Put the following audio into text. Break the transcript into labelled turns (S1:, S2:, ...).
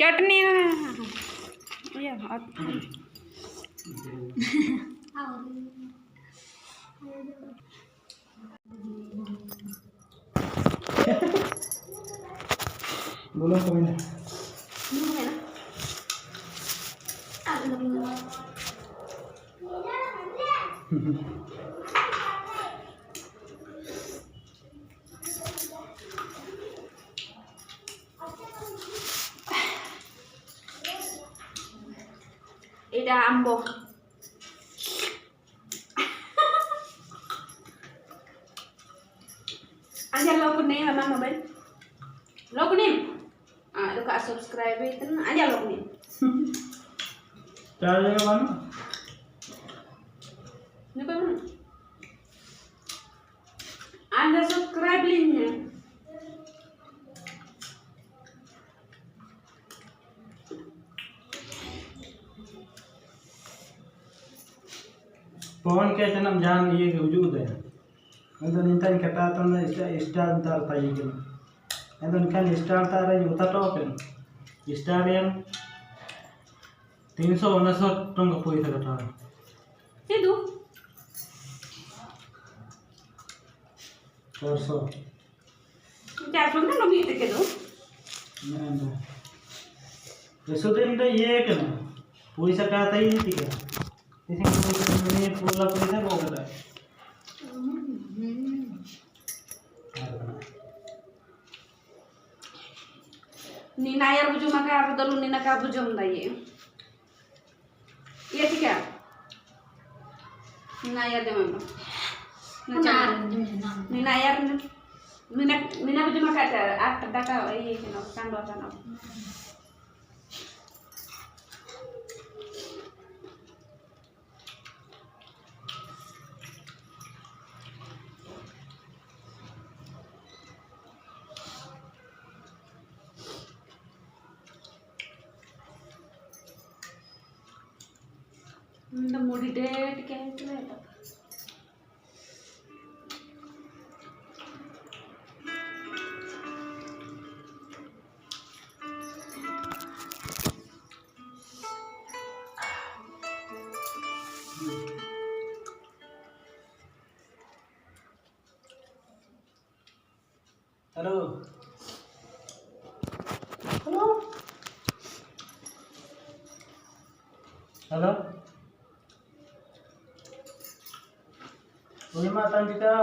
S1: चटनी
S2: बोलो कोई ना
S1: इधर आम्बो aja lo kuning mama mobil lo kuning lo kak subscribe itu aja lo kuning
S2: क्या लेगा मानो
S1: ini apa mana anda subscribe linknya
S2: पवन के जन्म जान ये वजूद है तो इंसान कटा तो ना स्टार तार था ये तो इनका स्टार तार है होता तो अपन स्टार एम 369 टंग पैसा कटा
S1: itu
S2: 400
S1: 400 kan lebih itu gitu
S2: ना ऐसा तो इनका ये है ना पैसा का आता ही नहीं क्या इसमें पूरा पैसा वो करता है
S1: Nina air buju maka aku dulu Nina ka buju mendaya. Iya sih kan? Nina air deh mama. Nina air Nina buju maka ada data iya kan dua kan. The moody date can it
S2: hello
S1: Hello.
S2: Hello कोई माता जी का